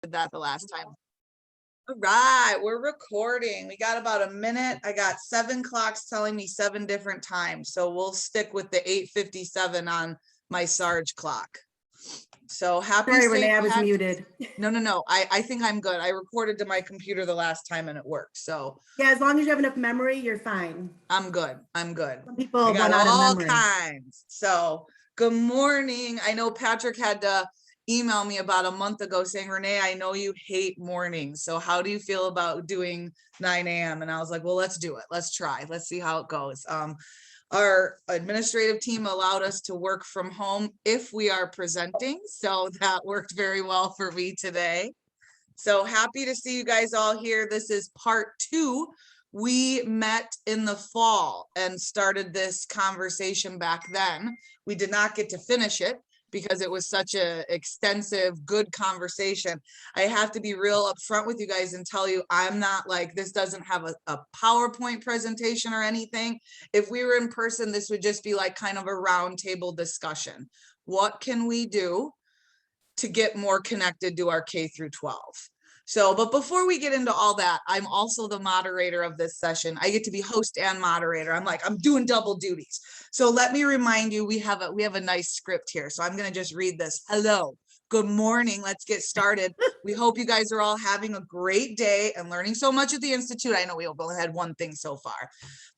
did that the last time. All right, we're recording. We got about a minute. I got 7 clocks telling me 7 different times. So we'll stick with the 8:57 on my Sarge clock. So happy. Sorry, Renee, I was muted. No. I think I'm good. I recorded to my computer the last time and it worked. So yeah, as long as you have enough memory, you're fine. I'm good. I'm good. Some people run out of memory. Kinds. So good morning. I know Patrick had to email me about a month ago saying, Renee, I know you hate mornings. So how do you feel about doing 9 a.m.? And I was like, well, let's do it. Let's try. Let's see how it goes. Our administrative team allowed us to work from home if we are presenting. So that worked very well for me today. So happy to see you guys all here. This is part 2. We met in the fall and started this conversation back then. We did not get to finish it because it was such a extensive, good conversation. I have to be real upfront with you guys and tell you, I'm not like, this doesn't have a PowerPoint presentation or anything. If we were in person, this would just be like kind of a roundtable discussion. What can we do to get more connected to our K through 12? So, but before we get into all that, I'm also the moderator of this session. I get to be host and moderator. I'm doing double duties. So let me remind you, we have a nice script here. So I'm going to just read this. Hello, good morning. Let's get started. We hope you guys are all having a great day and learning so much at the Institute. I know we've only had one thing so far.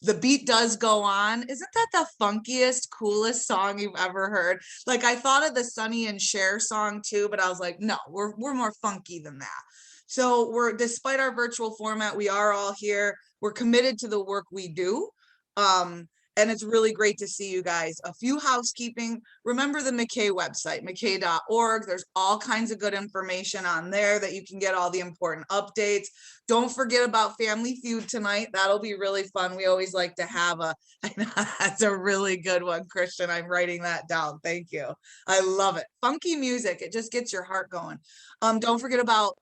The beat does go on. Isn't that the funkiest, coolest song you've ever heard? Like I thought of the Sonny and Cher song too, but I was like, no, we're more funky than that. So despite our virtual format, we are all here. We're committed to the work we do. And it's really great to see you guys. A few housekeeping. Remember the MACAE website, MACAE.org. There's all kinds of good information on there that you can get all the important updates. Don't forget about Family Feud tonight. That'll be really fun. We always like to have that's a really good one, Christian. I'm writing that down. Thank you. I love it. Funky music. It just gets your heart going. Don't forget about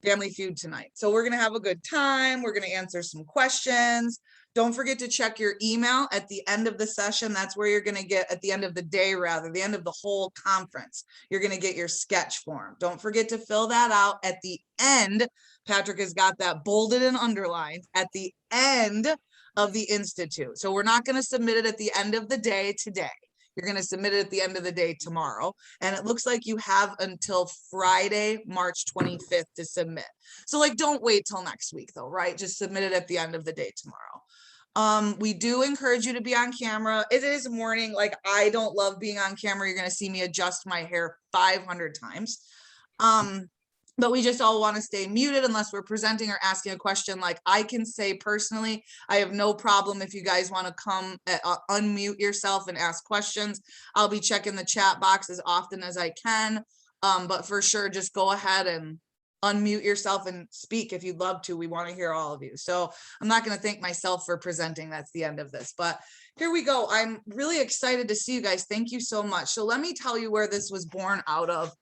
Family Feud tonight. So we're going to have a good time. We're going to answer some questions. Don't forget to check your email at the end of the session. That's where you're going to get, at the end of the day, rather, the end of the whole conference, you're going to get your sketch form. Don't forget to fill that out at the end. Patrick has got that bolded and underlined at the end of the Institute. So we're not going to submit it at the end of the day today. You're going to submit it at the end of the day tomorrow. And it looks like you have until Friday, March 25th to submit. So like, don't wait till next week though, right? Just submit it at the end of the day tomorrow. We do encourage you to be on camera. It is morning. Like I don't love being on camera. You're going to see me adjust my hair 500 times. But we just all want to stay muted unless we're presenting or asking a question. Like I can say personally, I have no problem if you guys want to come unmute yourself and ask questions. I'll be checking the chat box as often as I can. But for sure, just go ahead and unmute yourself and speak if you'd love to. We want to hear all of you. So I'm not going to thank myself for presenting. That's the end of this. But here we go. I'm really excited to see you guys. Thank you so much. So let me tell you where this was born out of.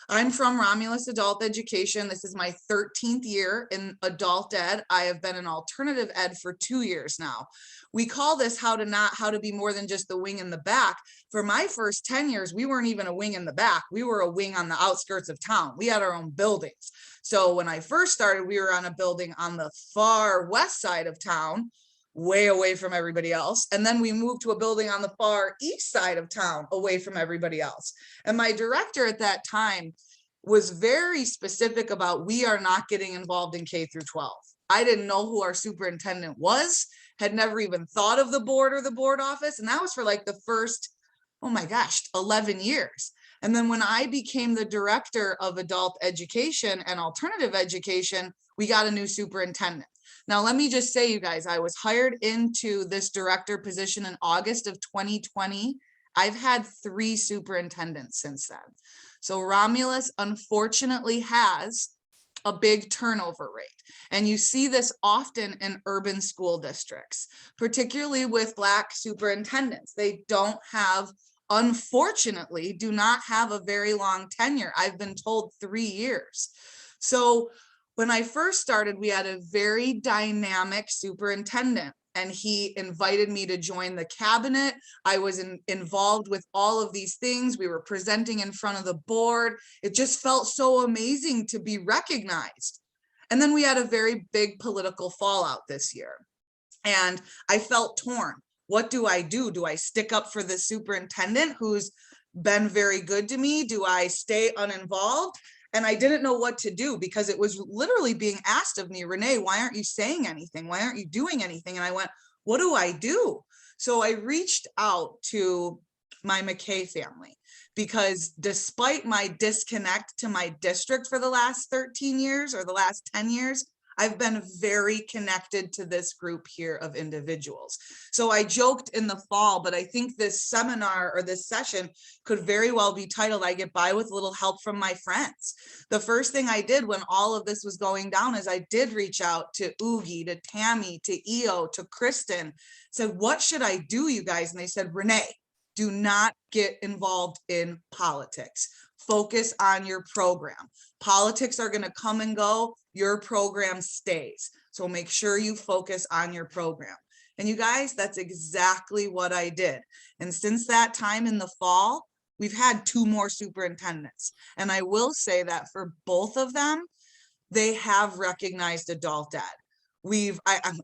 I'm from Romulus Adult Education. This is my 13th year in adult ed. I have been in alternative ed for 2 years now. We call this how to be more than just the wing in the back. For my first 10 years, we weren't even a wing in the back. We were a wing on the outskirts of town. We had our own buildings. So when I first started, we were on a building on the far west side of town, way away from everybody else. And then we moved to a building on the far east side of town, away from everybody else. And my director at that time was very specific about, we are not getting involved in K through 12. I didn't know who our superintendent was, had never even thought of the board or the board office. And that was for like the first, oh my gosh, 11 years. And then when I became the director of adult education and alternative education, we got a new superintendent. Now, let me just say, you guys, I was hired into this director position in August of 2020. I've had 3 superintendents since then. So Romulus, unfortunately, has a big turnover rate. And you see this often in urban school districts, particularly with Black superintendents. They don't have, unfortunately, do not have a very long tenure. I've been told 3 years. So when I first started, we had a very dynamic superintendent. and he invited me to join the cabinet. I was involved with all of these things. We were presenting in front of the board. It just felt so amazing to be recognized. And then we had a very big political fallout this year. And I felt torn. What do I do? Do I stick up for the superintendent who's been very good to me? Do I stay uninvolved? And I didn't know what to do because it was literally being asked of me, Renae, why aren't you saying anything? Why aren't you doing anything? And I went, what do I do? So I reached out to my MACAE family, because despite my disconnect to my district for the last 13 years or the last 10 years, I've been very connected to this group here of individuals. So I joked in the fall, but I think this seminar or this session could very well be titled, I Get By With a Little Help from My Friends. The first thing I did when all of this was going down is I did reach out to Oogie, to Tammy, to Eo, to Kristen, said, what should I do, you guys? And they said, Renae, do not get involved in politics. Focus on your program. Politics are going to come and go. Your program stays. So make sure you focus on your program. And you guys, that's exactly what I did. And since that time in the fall, we've had 2 more superintendents. And I will say that for both of them, they have recognized adult ed.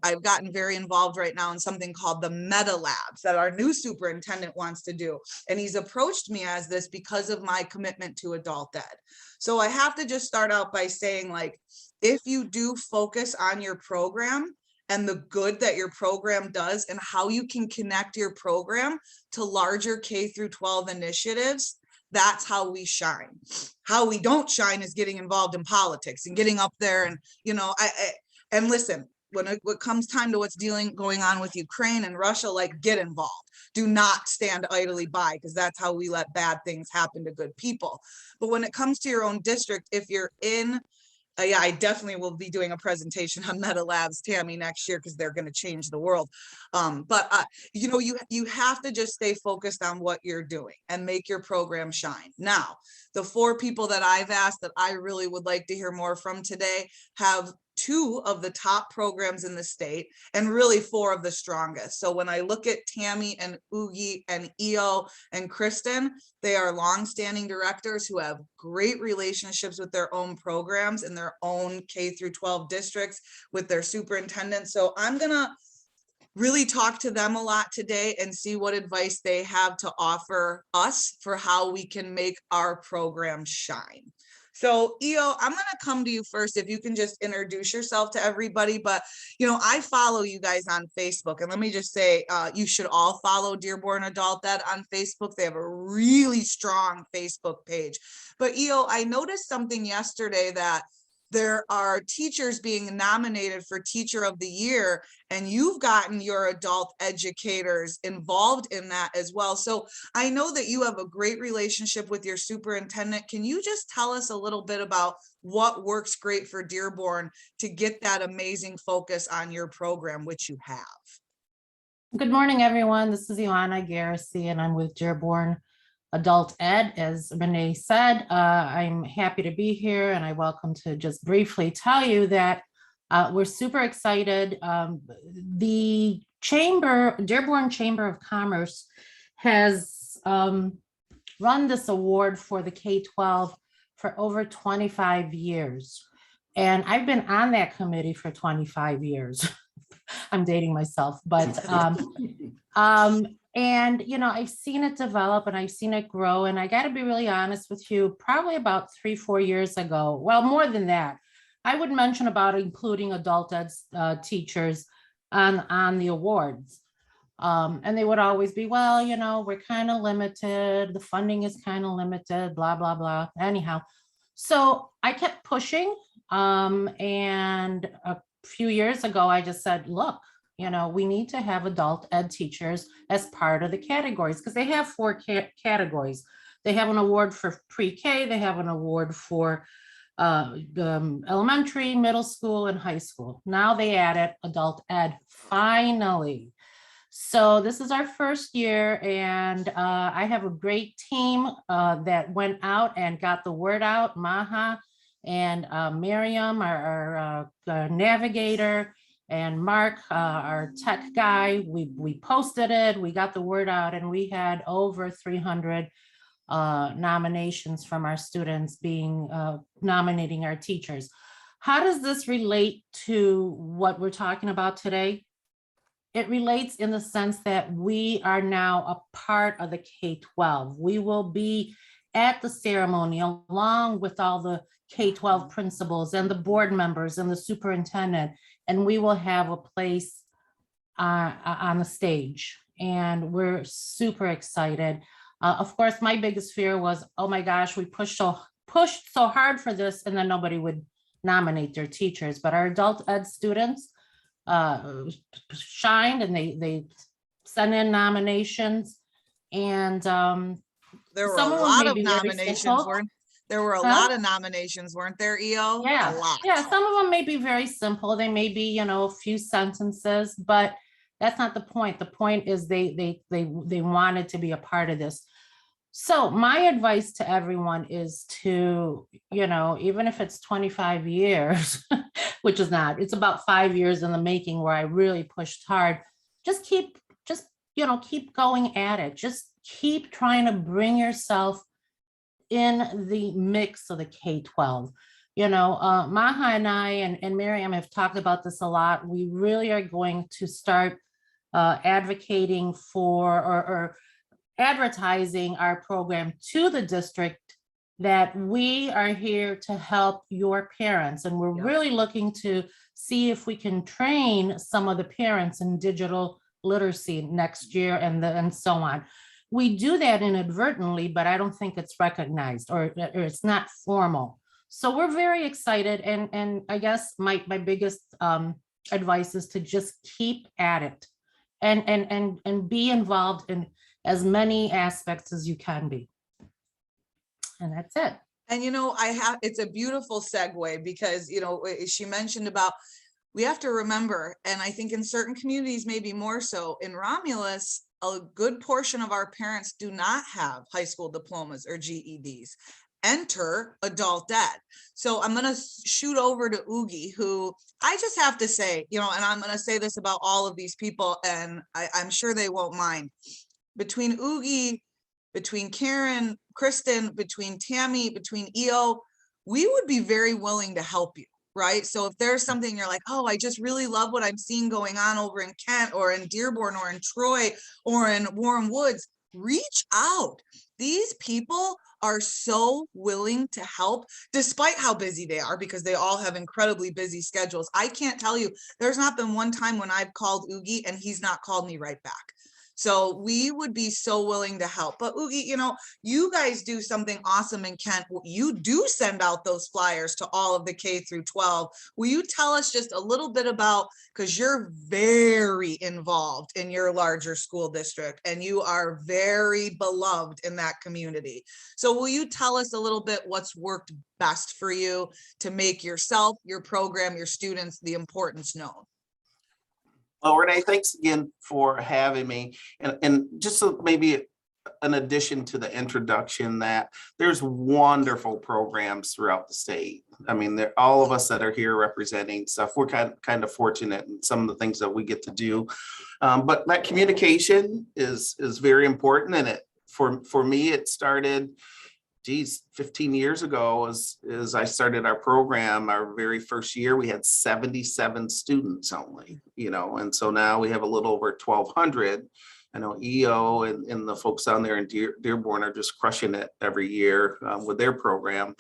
I've gotten very involved right now in something called the Meta Labs that our new superintendent wants to do. And he's approached me as this because of my commitment to adult ed. So I have to just start out by saying, like, if you do focus on your program and the good that your program does and how you can connect your program to larger K through 12 initiatives, that's how we shine. How we don't shine is getting involved in politics and getting up there and, you know, and listen, when it comes time to what's going on with Ukraine and Russia, like, get involved. Do not stand idly by, because that's how we let bad things happen to good people. But when it comes to your own district, if you're in, yeah, I definitely will be doing a presentation on Meta Labs, Tammy, next year, because they're going to change the world. You know, you have to just stay focused on what you're doing and make your program shine. Now, the 4 people that I've asked that I really would like to hear more from today have 2 of the top programs in the state and really 4 of the strongest. So when I look at Tammy and Oogie and Eo and Kristen, they are longstanding directors who have great relationships with their own programs and their own K through 12 districts with their superintendents. So I'm gonna really talk to them a lot today and see what advice they have to offer us for how we can make our program shine. So Eo, I'm going to come to you first, if you can just introduce yourself to everybody. But, you know, I follow you guys on Facebook, and let me just say, you should all follow Dearborn Adult Ed on Facebook. They have a really strong Facebook page. But Eo, I noticed something yesterday, that there are teachers being nominated for Teacher of the Year, and you've gotten your adult educators involved in that as well. So I know that you have a great relationship with your superintendent. Can you just tell us a little bit about what works great for Dearborn to get that amazing focus on your program, which you have? Good morning, everyone. This is Ilana Garrissey, and I'm with Dearborn Adult Ed. As Renae said, I'm happy to be here, and I welcome to just briefly tell you that we're super excited. The Dearborn Chamber of Commerce has run this award for the K-12 for over 25 years. And I've been on that committee for 25 years. I'm dating myself, but and, you know, I've seen it develop and I've seen it grow. And I got to be really honest with you, probably about 3-4 years ago, well, more than that, I would mention about including adult ed teachers on the awards. And they would always be, well, you know, we're kind of limited. The funding is kind of limited, blah, blah, blah. Anyhow, so I kept pushing. And a few years ago, I just said, look, you know, we need to have adult ed teachers as part of the categories, because they have 4 categories. They have an award for pre-K, they have an award for elementary, middle school, and high school. Now they added adult ed, finally. So this is our first year, and I have a great team that went out and got the word out. Maha and Miriam, our navigator, And Mark, our tech guy, we posted it, we got the word out, and we had over 300 nominations from our students being nominating our teachers. How does this relate to what we're talking about today? It relates in the sense that we are now a part of the K-12. We will be at the ceremony along with all the K-12 principals and the board members and the superintendent, and we will have a place on the stage. And we're super excited. Of course, my biggest fear was, oh my gosh, we pushed so hard for this, and then nobody would nominate their teachers. But our adult ed students shined, and they sent in nominations, and there were a some of them lot may of be very nominations, simple. weren't there? Were a Huh? lot of nominations, weren't there, EO? A Yeah, lot. yeah, some of them may be very simple. They may be, you know, a few sentences, but that's not the point. The point is they wanted to be a part of this. So my advice to everyone is to, you know, even if it's 25 years, which is not, it's about 5 years in the making where I really pushed hard. Just keep going at it. Just keep trying to bring yourself in the mix of the K-12. You know, Maha and I and Miriam have talked about this a lot. We really are going to start advocating for or advertising our program to the district that we are here to help your parents. And we're really looking to see if we can train some of the parents in digital literacy next year and so on. We do that inadvertently, but I don't think it's recognized or it's not formal. So we're very excited. And I guess my biggest advice is to just keep at it and be involved in as many aspects as you can be. And that's it. And, you know, it's a beautiful segue because, you know, she mentioned about, we have to remember, and I think in certain communities, maybe more so, in Romulus, a good portion of our parents do not have high school diplomas or GEDs. Enter adult ed. So I'm going to shoot over to Oogie, who I just have to say, you know, and I'm going to say this about all of these people, and I'm sure they won't mind. Between Oogie, between Karen, Kristen, between Tammy, between EO, we would be very willing to help you, right? So if there's something you're like, oh, I just really love what I'm seeing going on over in Kent or in Dearborn or in Troy or in Warren Woods, reach out. These people are so willing to help despite how busy they are, because they all have incredibly busy schedules. I can't tell you, there's not been one time when I've called Oogie and he's not called me right back. So we would be so willing to help. But Oogie, you know, you guys do something awesome in Kent. You do send out those flyers to all of the K through 12. Will you tell us just a little bit about, because you're very involved in your larger school district and you are very beloved in that community. So will you tell us a little bit what's worked best for you to make yourself, your program, your students, the importance known? Well, Renee, thanks again for having me. And just so maybe an addition to the introduction, that there's wonderful programs throughout the state. I mean, all of us that are here representing stuff, we're kind of fortunate in some of the things that we get to do. But that communication is very important. And for me, it started 15 years ago, as I started our program. Our very first year, we had 77 students only, you know, and so now we have a little over 1,200. I know EO and the folks down there in Dearborn are just crushing it every year with their program.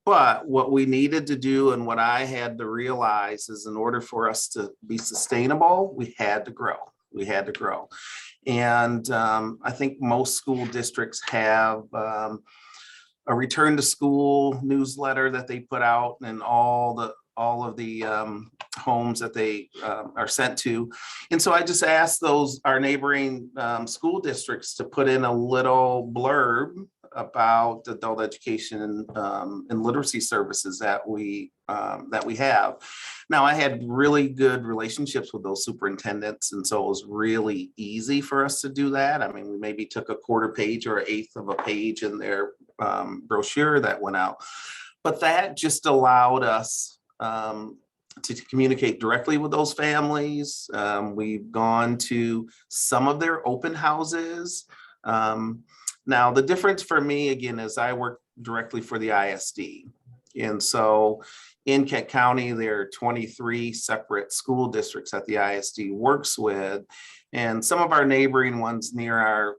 But what we needed to do, and what I had to realize, is in order for us to be sustainable, we had to grow. We had to grow. And I think most school districts have a return to school newsletter that they put out, and all of the homes that they are sent to. And so I just asked our neighboring school districts to put in a little blurb about adult education and literacy services that we have. Now, I had really good relationships with those superintendents, and so it was really easy for us to do that. I mean, we maybe took a quarter page or an eighth of a page in their brochure that went out, but that just allowed us to communicate directly with those families. We've gone to some of their open houses. Now, the difference for me, again, is I work directly for the ISD. And so in Kent County, there are 23 separate school districts that the ISD works with. And some of our neighboring ones near our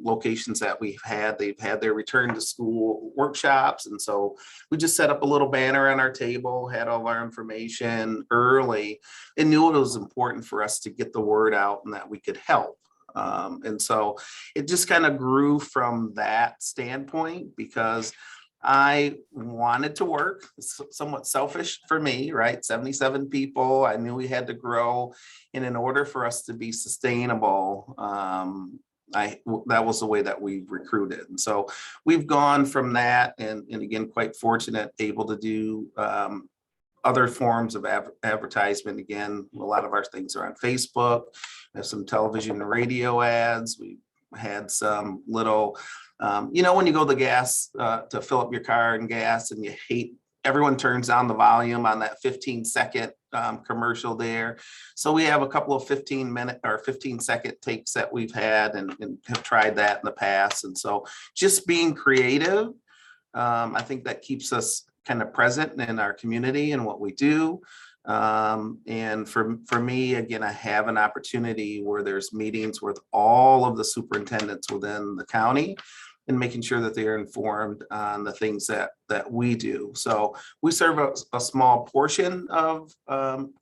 locations that they've had their return to school workshops. And so we just set up a little banner on our table, had all of our information early, and knew it was important for us to get the word out and that we could help. And so it just kind of grew from that standpoint, because I wanted to work. It's somewhat selfish for me, right? 77 people. I knew we had to grow. And in order for us to be sustainable, that was the way that we recruited. And so we've gone from that, and again, quite fortunate, able to do other forms of advertisement. Again, a lot of our things are on Facebook. We have some television and radio ads. We had some little, when you go to the gas to fill up your car and gas, and you hate, everyone turns down the volume on that 15-second commercial there. So we have a couple of 15-minute or 15-second takes that we've had and have tried that in the past. And so just being creative, I think that keeps us kind of present in our community and what we do. And for me, again, I have an opportunity where there's meetings with all of the superintendents within the county and making sure that they're informed on the things that we do. So we serve a small portion of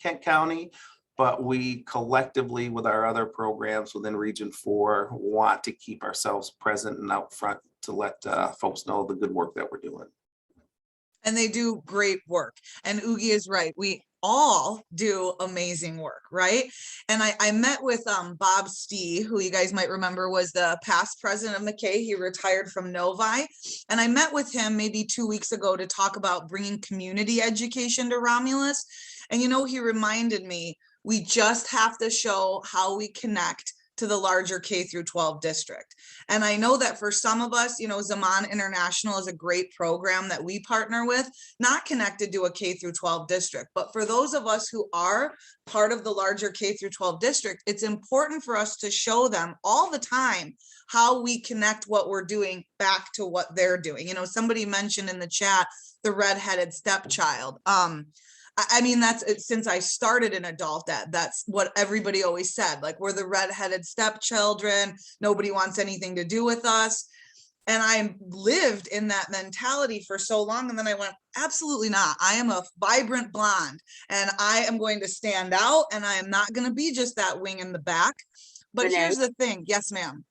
Kent County, but we collectively, with our other programs within Region 4, want to keep ourselves present and out front to let folks know the good work that we're doing. And they do great work. And Oogie is right. We all do amazing work, right? And I met with Bob Stee, who you guys might remember was the past president of MACAE. He retired from Novi. And I met with him maybe 2 weeks ago to talk about bringing community education to Romulus. And, he reminded me, we just have to show how we connect to the larger K through 12 district. And I know that for some of us, Zaman International is a great program that we partner with, not connected to a K through 12 district. But for those of us who are part of the larger K through 12 district, it's important for us to show them all the time how we connect what we're doing back to what they're doing. Somebody mentioned in the chat, the redheaded stepchild. I mean, that's since I started in adult ed, that's what everybody always said, like, we're the redheaded stepchildren. Nobody wants anything to do with us. And I lived in that mentality for so long. And then I went, absolutely not. I am a vibrant blonde and I am going to stand out, and I am not going to be just that wing in the back. But Renae, here's the thing. Yes, ma'am.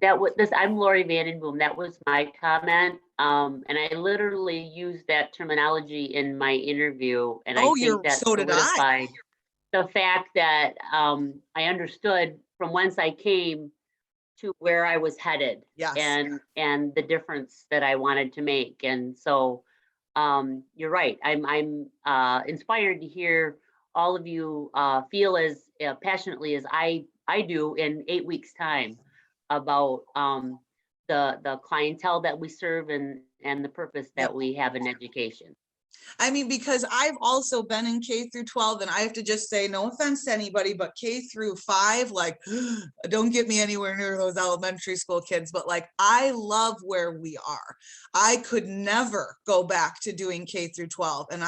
I'm Lori Vandenboom. That was my comment. And I literally used that terminology in my interview. And I think that so did I. solidified the fact that I understood from whence I came to where I was headed. Yes. And the difference that I wanted to make. And so you're right. I'm inspired to hear all of you feel as passionately as I do in 8 weeks' time about the clientele that we serve and the purpose that we have in education. I mean, because I've also been in K through 12, and I have to just say, no offense to anybody, but K through 5, like, don't get me anywhere near those elementary school kids, but like, I love where we are. I could never go back to doing K through 12. And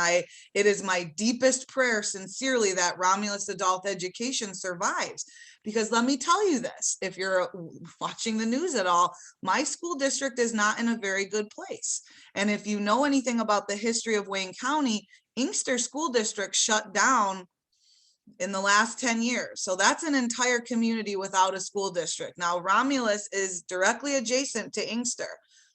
it is my deepest prayer, sincerely, that Romulus adult education survives. Because let me tell you this, if you're watching the news at all, my school district is not in a very good place. And if you know anything about the history of Wayne County, Inkster School District shut down in the last 10 years. So that's an entire community without a school district. Now, Romulus is directly adjacent to Inkster.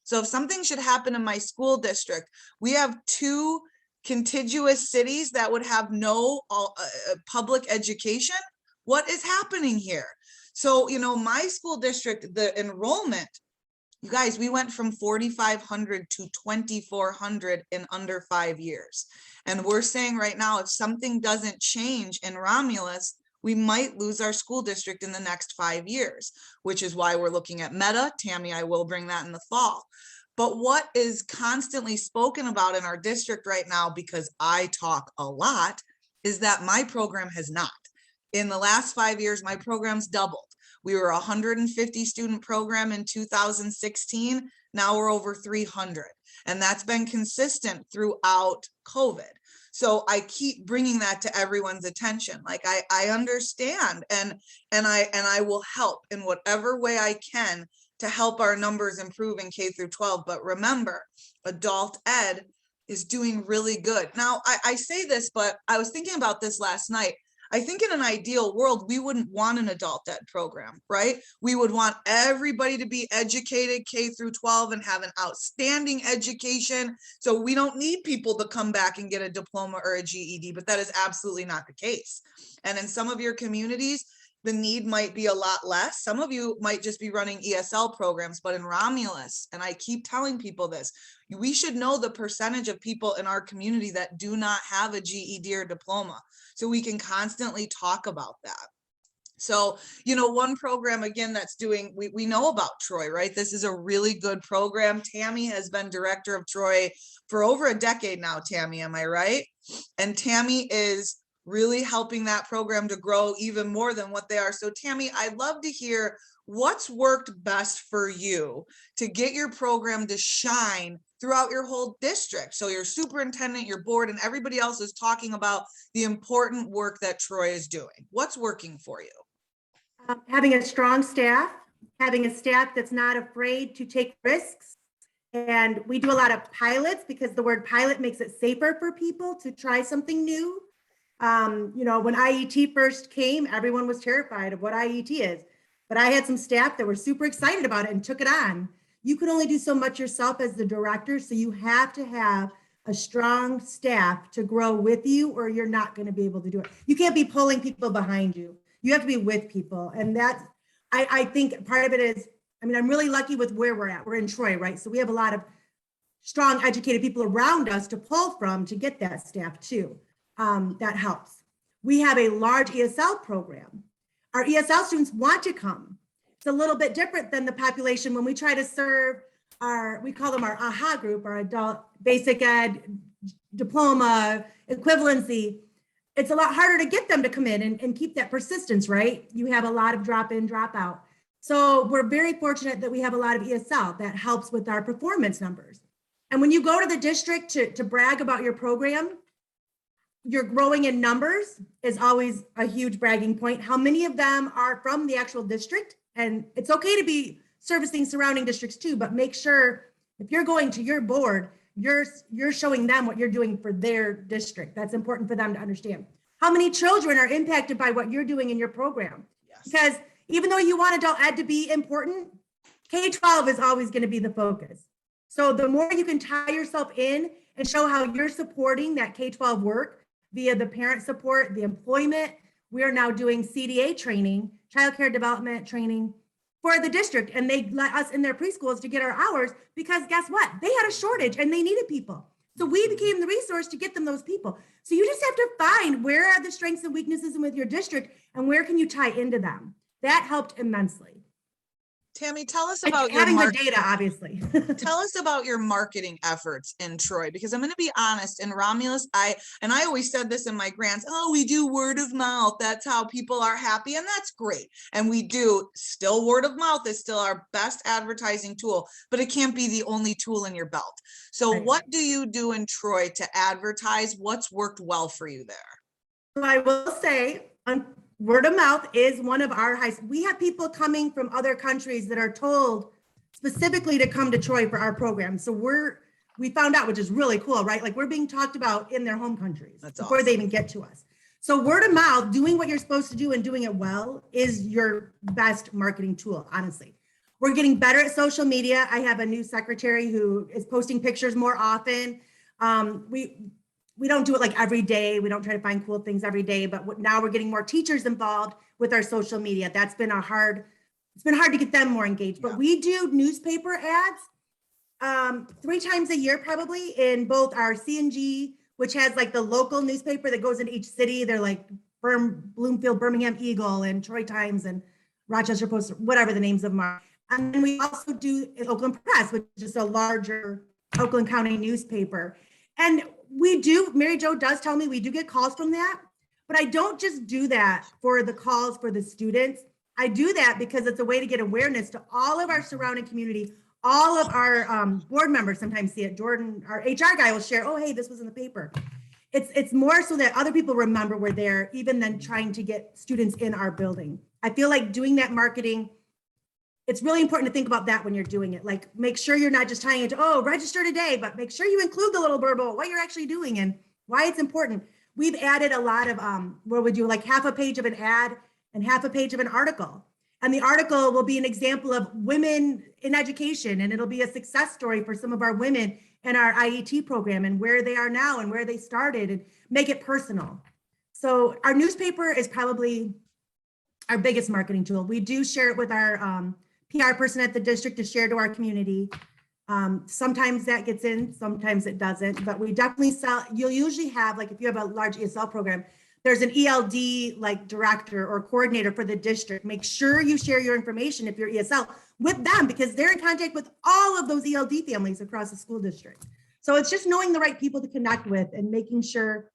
So if something should happen in my school district, we have 2 contiguous cities that would have no public education. What is happening here? So, my school district, the enrollment, you guys, we went from 4,500 to 2,400 in under 5 years. And we're saying right now, if something doesn't change in Romulus, we might lose our school district in the next 5 years, which is why we're looking at Meta. Tammy, I will bring that in the fall. But what is constantly spoken about in our district right now, because I talk a lot, is that my program has not. In the last 5 years, my program's doubled. We were a 150 student program in 2016. Now we're over 300. And that's been consistent throughout COVID. So I keep bringing that to everyone's attention. Like I understand and I will help in whatever way I can to help our numbers improve in K through 12. But remember, adult ed is doing really good. Now I say this, but I was thinking about this last night. I think in an ideal world, we wouldn't want an adult ed program, right? We would want everybody to be educated K through 12 and have an outstanding education. So we don't need people to come back and get a diploma or a GED, but that is absolutely not the case. And in some of your communities, the need might be a lot less. Some of you might just be running ESL programs, but in Romulus, and I keep telling people this, we should know the percentage of people in our community that do not have a GED or diploma, so we can constantly talk about that. So, you know, one program again that's doing, we know about Troy, right? This is a really good program. Tammy has been director of Troy for over a decade now, Tammy, am I right? And Tammy is really helping that program to grow even more than what they are. So Tammy, I'd love to hear what's worked best for you to get your program to shine throughout your whole district. So your superintendent, your board, and everybody else is talking about the important work that Troy is doing. What's working for you? Having a strong staff, having a staff that's not afraid to take risks. And we do a lot of pilots because the word pilot makes it safer for people to try something new. You know, when IET first came, everyone was terrified of what IET is, but I had some staff that were super excited about it and took it on. You can only do so much yourself as the director, so you have to have a strong staff to grow with you, or you're not going to be able to do it. You can't be pulling people behind you. You have to be with people. And that's, I think part of it is, I mean, I'm really lucky with where we're at. We're in Troy, right? So we have a lot of strong, educated people around us to pull from to get that staff too. That helps. We have a large ESL program. Our ESL students want to come. It's a little bit different than the population when we try to serve our, we call them our AHA group, our adult basic ed, diploma, equivalency. It's a lot harder to get them to come in and keep that persistence, right? You have a lot of drop in, drop out. So we're very fortunate that we have a lot of ESL that helps with our performance numbers. And when you go to the district to brag about your program, you're growing in numbers is always a huge bragging point. How many of them are from the actual district? And it's okay to be servicing surrounding districts too, but make sure if you're going to your board, you're showing them what you're doing for their district. That's important for them to understand. How many children are impacted by what you're doing in your program? Yes. Because even though you want adult ed to be important, K-12 is always going to be the focus. So the more you can tie yourself in and show how you're supporting that K-12 work via the parent support, the employment, we are now doing CDA training, child care development training for the district. And they let us in their preschools to get our hours because guess what? They had a shortage and they needed people. So we became the resource to get them those people. So you just have to find where are the strengths and weaknesses with your district and where can you tie into them. That helped immensely. Tammy, tell us about having the data, obviously. Tell us about your marketing efforts in Troy, because I'm going to be honest, in Romulus, I always said this in my grants, oh, we do word of mouth. That's how people are happy. And that's great. And we do still, word of mouth is still our best advertising tool, but it can't be the only tool in your belt. So right. What do you do in Troy to advertise? What's worked well for you there? So I will say, word of mouth is one of our highs. We have people coming from other countries that are told specifically to come to Troy for our program. So we found out, which is really cool, right? Like we're being talked about in their home countries before awesome. They even get to us. So word of mouth, doing what you're supposed to do and doing it well is your best marketing tool, honestly. We're getting better at social media. I have a new secretary who is posting pictures more often. We don't do it like every day. We don't try to find cool things every day, but now we're getting more teachers involved with our social media. That's been it's been hard to get them more engaged, but we do newspaper ads 3 times a year, probably in both our C&G, which has like the local newspaper that goes into each city. They're like Bloomfield, Birmingham Eagle and Troy Times and Rochester Post, whatever the names of them are. And then we also do Oakland Press, which is a larger Oakland County newspaper. And we do, Mary Jo does tell me we do get calls from that. But I don't just do that for the calls for the students. I do that because it's a way to get awareness to all of our surrounding community. All of our board members sometimes see it. Jordan, our HR guy, will share, oh, hey, this was in the paper. It's more so that other people remember we're there, even than trying to get students in our building. I feel like doing that marketing, it's really important to think about that when you're doing it. Like, make sure you're not just tying it to, oh, register today, but make sure you include the little blurb, what you're actually doing and why it's important. We've added a lot of, what would you like half a page of an ad and half a page of an article. And the article will be an example of women in education, and it'll be a success story for some of our women in our IET program and where they are now and where they started, and make it personal. So our newspaper is probably our biggest marketing tool. We do share it with our PR person at the district to share to our community. Sometimes that gets in, sometimes it doesn't, but we definitely sell. You'll usually have, like, if you have a large ESL program, there's an ELD like director or coordinator for the district. Make sure you share your information if you're ESL with them, because they're in contact with all of those ELD families across the school district. So it's just knowing the right people to connect with and making sure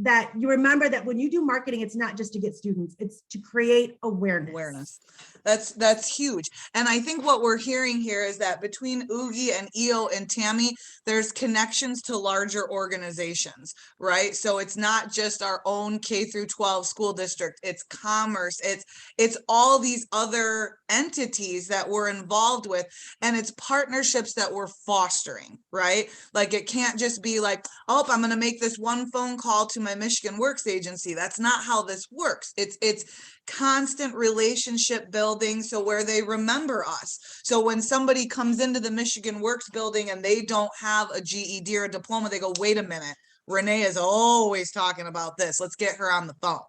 that you remember that when you do marketing, it's not just to get students, it's to create awareness. That's huge. And I think what we're hearing here is that between Oogie and EO and Tammy, there's connections to larger organizations, right? So it's not just our own K through 12 school district, it's Commerce, it's all these other entities that we're involved with, and it's partnerships that we're fostering, right? Like, it can't just be like, oh, I'm going to make this one phone call to my Michigan Works agency. That's not how this works. It's constant relationship building, so where they remember us. So when somebody comes into the Michigan Works building and they don't have a GED or a diploma, they go, wait a minute, Renae is always talking about this. Let's get her on the phone.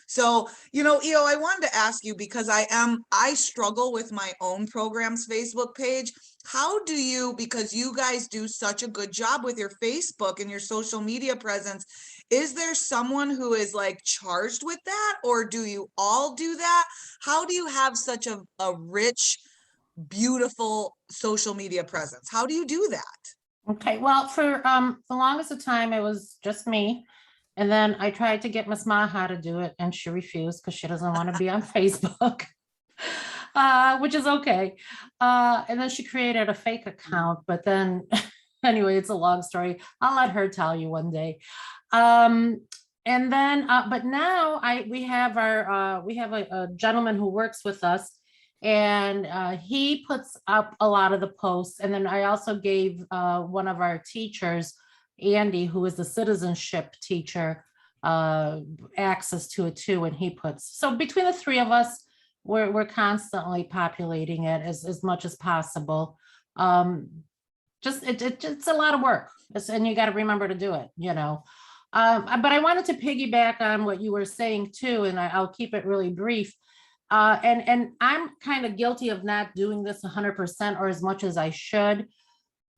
So, EO, I wanted to ask you, because I struggle with my own program's Facebook page. How do you, because you guys do such a good job with your Facebook and your social media presence, is there someone who is like charged with that, or do you all do that? How do you have such a rich, beautiful social media presence? How do you do that? Okay, well, for the longest of time, it was just me. And then I tried to get Miss Maha to do it, and she refused because she doesn't want to be on Facebook, which is okay. And then she created a fake account, but then anyway, it's a long story. I'll let her tell you one day. And then, but now we have a gentleman who works with us, and he puts up a lot of the posts. And then I also gave one of our teachers, Andy, who is the citizenship teacher, access to it too, and he puts. So between the three of us, we're constantly populating it as much as possible. It's a lot of work, and you got to remember to do it, But I wanted to piggyback on what you were saying too, and I'll keep it really brief. And I'm kind of guilty of not doing this 100% or as much as I should.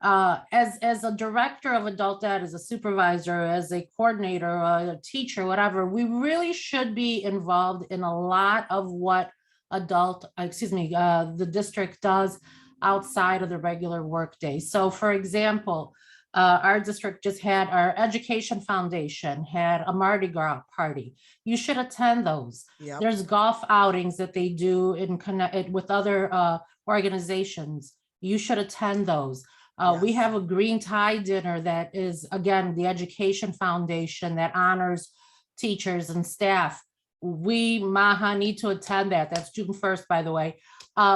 As a director of adult ed, as a supervisor, as a coordinator, a teacher, whatever, we really should be involved in a lot of what the district does outside of the regular workday. So for example, our district just had our education foundation had a Mardi Gras party. You should attend those. Yep. There's golf outings that they do in connect with other organizations. You should attend those. Yes. We have a green tie dinner that is, again, the Education Foundation that honors teachers and staff. We, Maha, need to attend that. That's June 1st, by the way.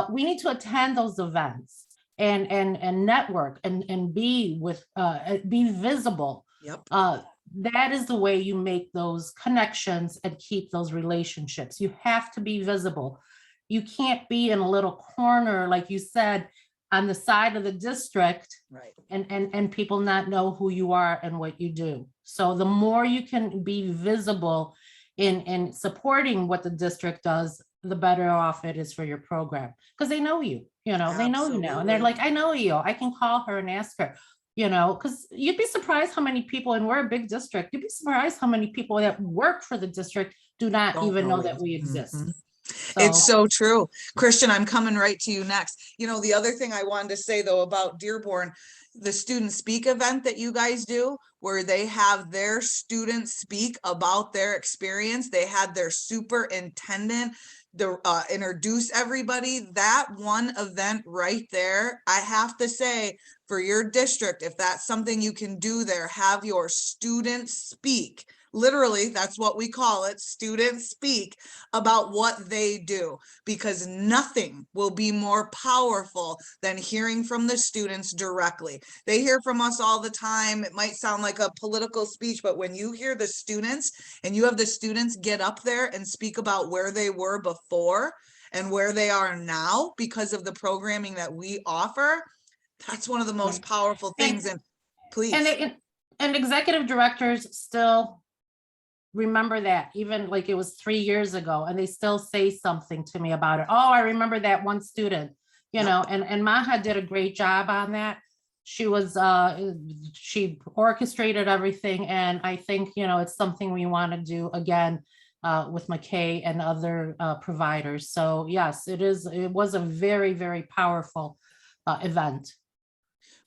We need to attend those events and network and be visible. Yep. That is the way you make those connections and keep those relationships. You have to be visible. You can't be in a little corner, like you said, on the side of the district, right? And people not know who you are and what you do. So the more you can be visible in supporting what the district does, the better off it is for your program, because they know you, they know you now, and they're like, I know you, I can call her and ask her, because you'd be surprised how many people, and we're a big district, you'd be surprised how many people that work for the district do not even know that we exist. Mm-hmm. So. It's so true. Christian, I'm coming right to you next. The other thing I wanted to say though about Dearborn, the student speak event that you guys do, where they have their students speak about their experience. They had their superintendent introduce everybody. That one event right there, I have to say, for your district, if that's something you can do there, have your students speak. Literally, that's what we call it, students speak about what they do, because nothing will be more powerful than hearing from the students directly. They hear from us all the time. It might sound like a political speech, but when you hear the students and you have the students get up there and speak about where they were before and where they are now because of the programming that we offer, that's one of the most powerful things. And please. And executive directors still remember that, even like it was 3 years ago, and they still say something to me about it. Oh, I remember that one student, you know, and Maha did a great job on that. She was, she orchestrated everything. And I think, you know, it's something we want to do again with MACAE and other providers. So yes, it was a very, very powerful event.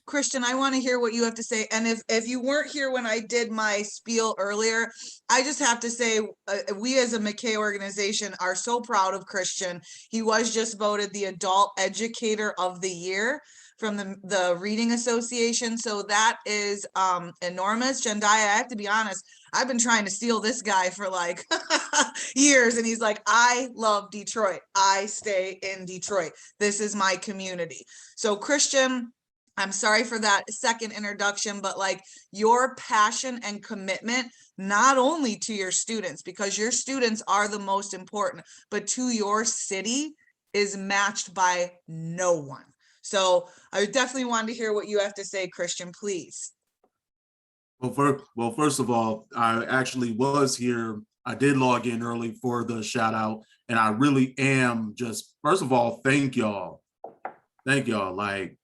Christian, I want to hear what you have to say. And if you weren't here when I did my spiel earlier, I just have to say, we as a MACAE organization are so proud of Christian. He was just voted the Adult Educator of the Year from the Reading Association. So that is enormous. Jendai, I have to be honest, I've been trying to steal this guy for like years. And he's like, I love Detroit. I stay in Detroit. This is my community. So Christian, I'm sorry for that second introduction, but like your passion and commitment, not only to your students, because your students are the most important, but to your city is matched by no one. So I definitely wanted to hear what you have to say, Christian, please. Well, first of all, I actually was here. I did log in early for the shout out, and I really am just, first of all, thank y'all. Thank y'all. Like,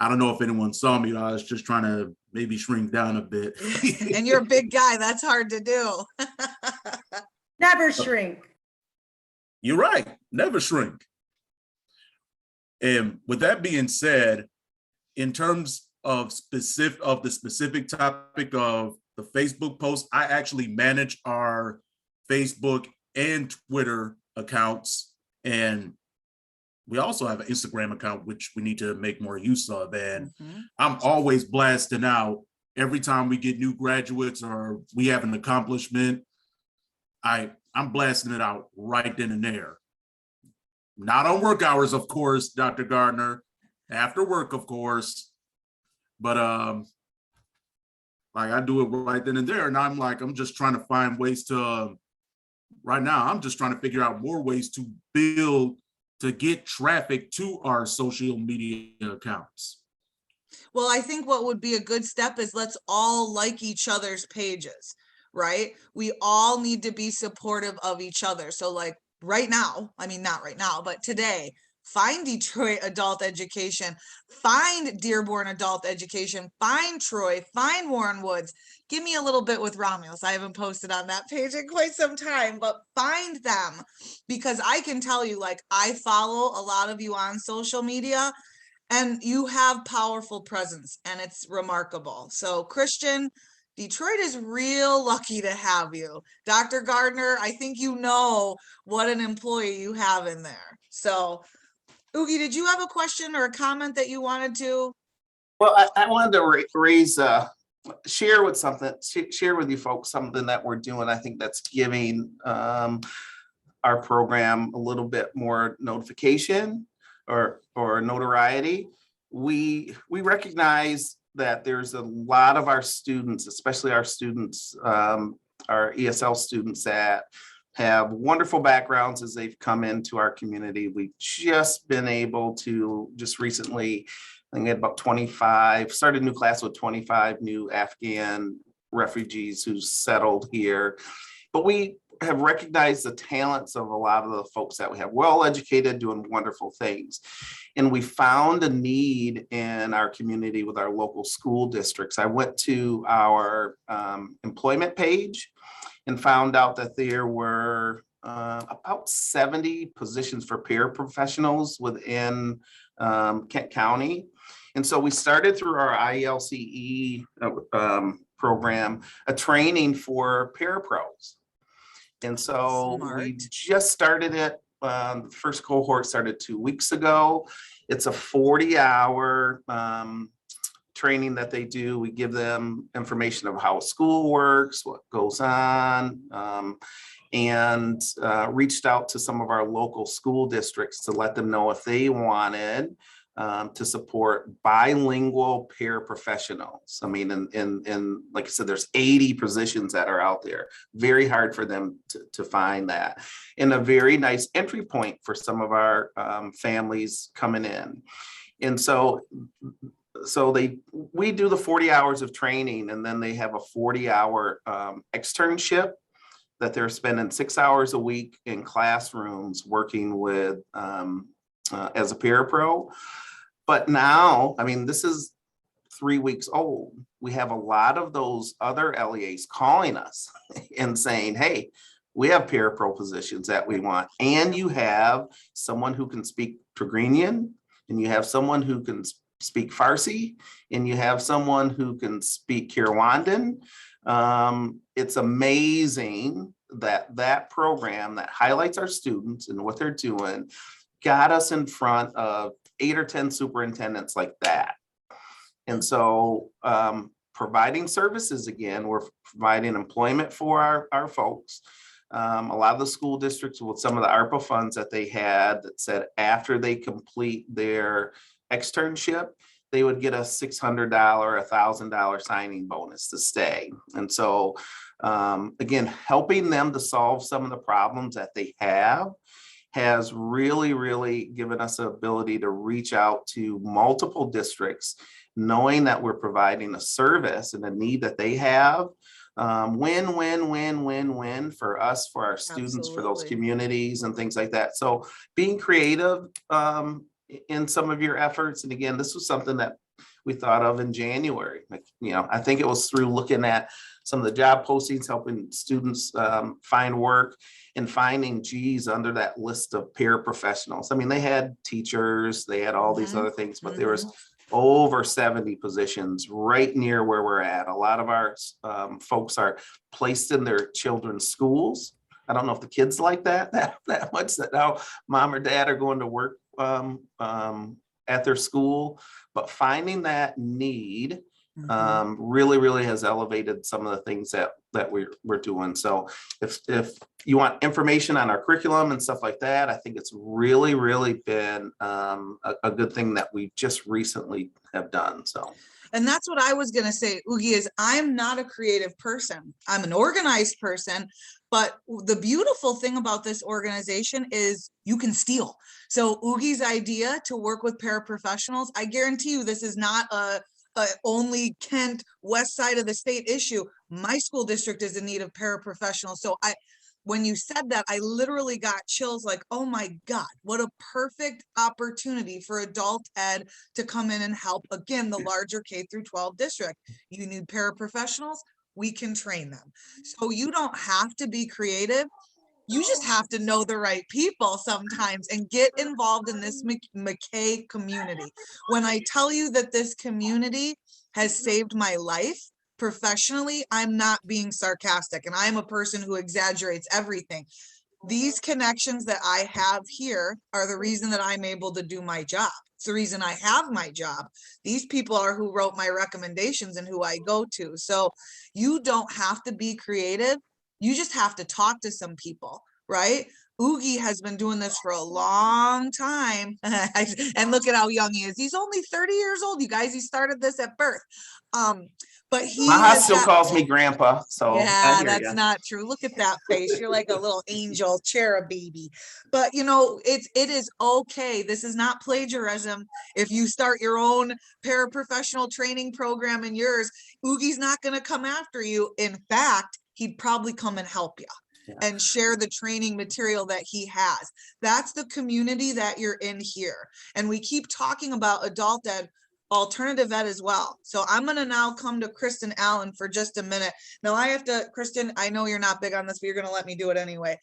I don't know if anyone saw me. I was just trying to maybe shrink down a bit. And you're a big guy. That's hard to do. Never shrink. You're right. Never shrink. And with that being said, in terms of the specific topic of the Facebook post, I actually manage our Facebook and Twitter accounts, and we also have an Instagram account, which we need to make more use of. And I'm always blasting out every time we get new graduates or we have an accomplishment. I'm blasting it out right then and there. Not on work hours, of course, Dr. Gardner, after work, of course. But like I do it right then and there. And I'm just trying to find ways to, right now, I'm just trying to figure out more ways to build, to get traffic to our social media accounts. Well, I think what would be a good step is let's all like each other's pages, right? We all need to be supportive of each other. So like right now, I mean, not right now, but today, find Detroit Adult Education, find Dearborn Adult Education, find Troy, find Warren Woods. Give me a little bit with Romulus. I haven't posted on that page in quite some time, but find them, because I can tell you, like, I follow a lot of you on social media and you have powerful presence and it's remarkable. So Christian, Detroit is real lucky to have you. Dr. Gardner, I think you know what an employee you have in there. So Oogie, did you have a question or a comment that you wanted to? Well, I wanted to share with you folks something that we're doing. I think that's giving our program a little bit more notification or notoriety. We recognize that there's a lot of our students, especially our students, our ESL students, that have wonderful backgrounds as they've come into our community. We've just been able to just recently, I think we had about 25, started a new class with 25 new Afghan refugees who settled here. But we have recognized the talents of a lot of the folks that we have, well educated, doing wonderful things. And we found a need in our community with our local school districts. I went to our employment page and found out that there were about 70 positions for paraprofessionals within Kent County. And so we started through our ILCE program, a training for parapros. And so we Smart. just started it. The first cohort started 2 weeks ago. It's a 40-hour training that they do. We give them information of how school works, what goes on, and reached out to some of our local school districts to let them know if they wanted to support bilingual paraprofessionals. I mean, and like I said, there's 80 positions that are out there. Very hard for them to find that. And a very nice entry point for some of our families coming in. And so we do the 40 hours of training, and then they have a 40-hour externship that they're spending 6 hours a week in classrooms working with as a parapro. But now, I mean, this is 3 weeks old. We have a lot of those other LEAs calling us and saying, hey, we have parapro positions that we want. And you have someone who can speak Tigrinya, and you have someone who can speak Farsi, and you have someone who can speak Kinyarwanda. It's amazing that that program that highlights our students and what they're doing got us in front of 8 or 10 superintendents like that. And so providing services, again, we're providing employment for our folks. A lot of the school districts with some of the ARPA funds that they had that said after they complete their externship, they would get a $600, $1,000 signing bonus to stay. And so again, helping them to solve some of the problems that they have has really, really given us the ability to reach out to multiple districts, knowing that we're providing a service and a need that they have. Win, win, win, win, win for us, for our students, for those Absolutely. communities and things like that. So being creative in some of your efforts. And again, this was something that we thought of in January. Like, you know, I think it was through looking at some of the job postings, helping students find work, and finding, geez, under that list of paraprofessionals. I mean, they had teachers, they had all these other things, but there was over 70 positions right near where we're at. A lot of our folks are placed in their children's schools. I don't know if the kids like that much, that now mom or dad are going to work at their school, but finding that need really, really has elevated some of the things that we're doing. So if you want information on our curriculum and stuff like that, I think it's really, really been a good thing that we just recently have done. So. And that's what I was going to say, Oogie, is I'm not a creative person. I'm an organized person. But the beautiful thing about this organization is you can steal. So Oogie's idea to work with paraprofessionals, I guarantee you this is not a only Kent west side of the state issue. My school district is in need of paraprofessionals. So when you said that, I literally got chills like, oh my God, what a perfect opportunity for adult ed to come in and help, again, the larger K through 12 district. You need paraprofessionals, we can train them. So you don't have to be creative. You just have to know the right people sometimes and get involved in this MACAE community. When I tell you that this community has saved my life professionally, I'm not being sarcastic, and I'm a person who exaggerates everything. These connections that I have here are the reason that I'm able to do my job. It's the reason I have my job. These people are who wrote my recommendations and who I go to. So you don't have to be creative. You just have to talk to some people, right? Oogie has been doing this for a long time. And look at how young he is. He's only 30 years old, you guys. He started this at birth. But he My still calls me grandpa, so yeah, that's not true. Look at that face. You're like a little angel cherub baby. But you know, it is okay. This is not plagiarism. If you start your own paraprofessional training program in yours, Oogie's not going to come after you. In fact, he'd probably come and help you and share the training material that he has. That's the community that you're in here. And we keep talking about adult ed, alternative ed as well. So I'm going to now come to Kristen Allen for just a minute. Now I have to, Kristen, I know you're not big on this, but you're going to let me do it anyway.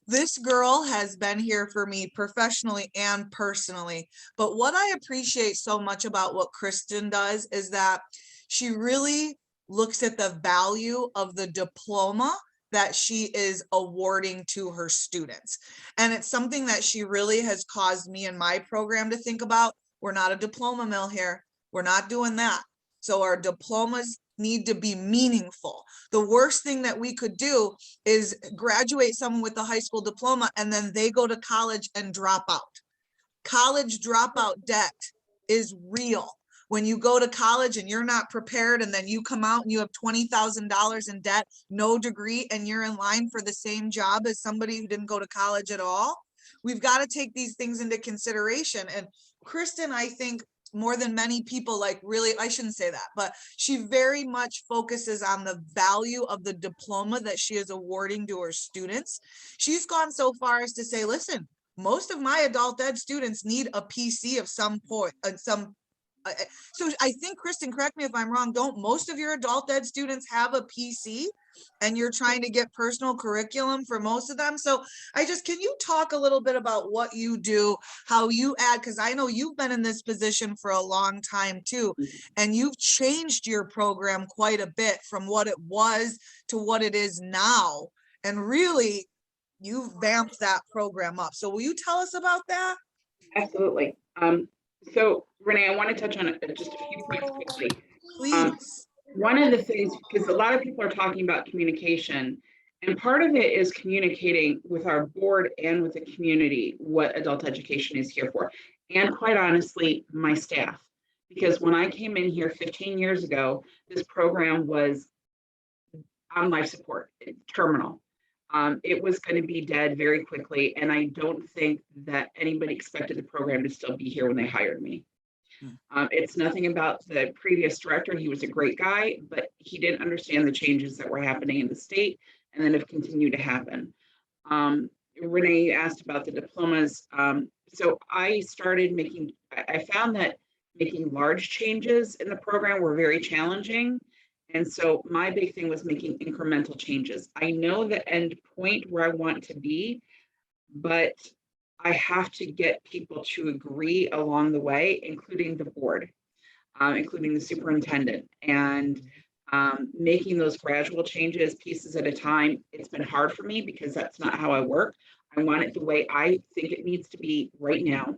This girl has been here for me professionally and personally. But what I appreciate so much about what Kristen does is that she really looks at the value of the diploma that she is awarding to her students. And it's something that she really has caused me and my program to think about. We're not a diploma mill here. We're not doing that. So our diplomas need to be meaningful. The worst thing that we could do is graduate someone with a high school diploma and then they go to college and drop out. College dropout debt is real. When you go to college and you're not prepared and then you come out and you have $20,000 in debt, no degree, and you're in line for the same job as somebody who didn't go to college at all. We've got to take these things into consideration. And Kristen, I think, more than many people, like, really, I shouldn't say that, but she very much focuses on the value of the diploma that she is awarding to her students. She's gone so far as to say, listen, most of my adult ed students need a PC of some point, so I think, Kristen, correct me if I'm wrong, don't most of your adult ed students have a PC and you're trying to get personal curriculum for most of them? So can you talk a little bit about what you do, how you add, because I know you've been in this position for a long time too, and you've changed your program quite a bit from what it was to what it is now. And really, you've vamped that program up. So will you tell us about that? Absolutely. So Renae, I want to touch on just a few points quickly. Please. One of the things, because a lot of people are talking about communication, and part of it is communicating with our board and with the community what adult education is here for. And quite honestly, my staff, because when I came in here 15 years ago, this program was on life support, terminal. It was going to be dead very quickly. And I don't think that anybody expected the program to still be here when they hired me. It's nothing about the previous director. He was a great guy, but he didn't understand the changes that were happening in the state and then have continued to happen. Renae asked about the diplomas. So I found that making large changes in the program were very challenging. And so my big thing was making incremental changes. I know the end point where I want to be, but I have to get people to agree along the way, including the board, including the superintendent, and making those gradual changes pieces at a time. It's been hard for me because that's not how I work. I want it the way I think it needs to be right now.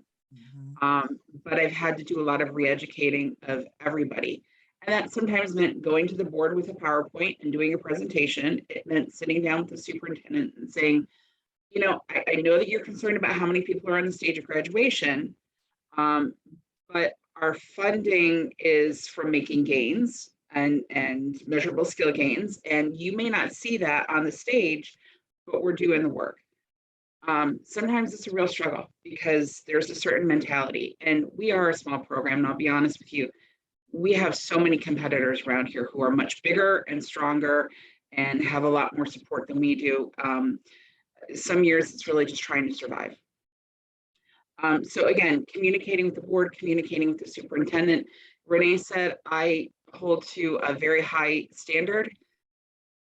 But I've had to do a lot of re-educating of everybody. And that sometimes meant going to the board with a PowerPoint and doing a presentation. It meant sitting down with the superintendent and saying, you know, I know that you're concerned about how many people are on the stage of graduation, but our funding is from making gains and measurable skill gains. And you may not see that on the stage, but we're doing the work. Sometimes it's a real struggle because there's a certain mentality, and we are a small program, and I'll be honest with you, we have so many competitors around here who are much bigger and stronger and have a lot more support than we do. Some years it's really just trying to survive. So again, communicating with the board, communicating with the superintendent. Renae said I hold to a very high standard.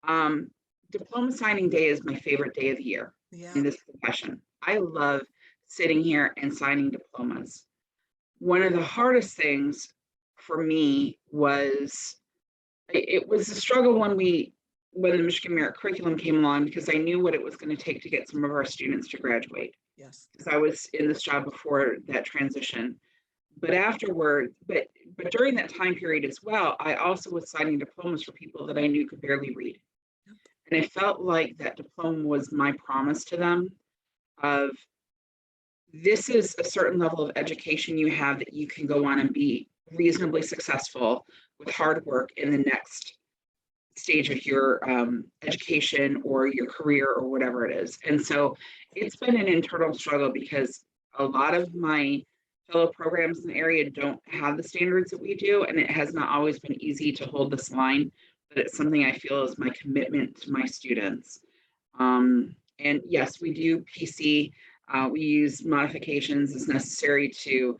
Diploma signing day is my favorite day of the year in this profession. I love sitting here and signing diplomas. One of the hardest things for me was, it was a struggle when the Michigan Merit Curriculum came along, because I knew what it was going to take to get some of our students to graduate. Yes. Because I was in this job before that transition. But afterward, but during that time period as well, I also was signing diplomas for people that I knew could barely read. And I felt like that diploma was my promise to them of, this is a certain level of education you have that you can go on and be reasonably successful with hard work in the next stage of your education or your career or whatever it is. And so it's been an internal struggle because a lot of my fellow programs in the area don't have the standards that we do, and it has not always been easy to hold this line, but it's something I feel is my commitment to my students. And yes, we do PC. We use modifications as necessary to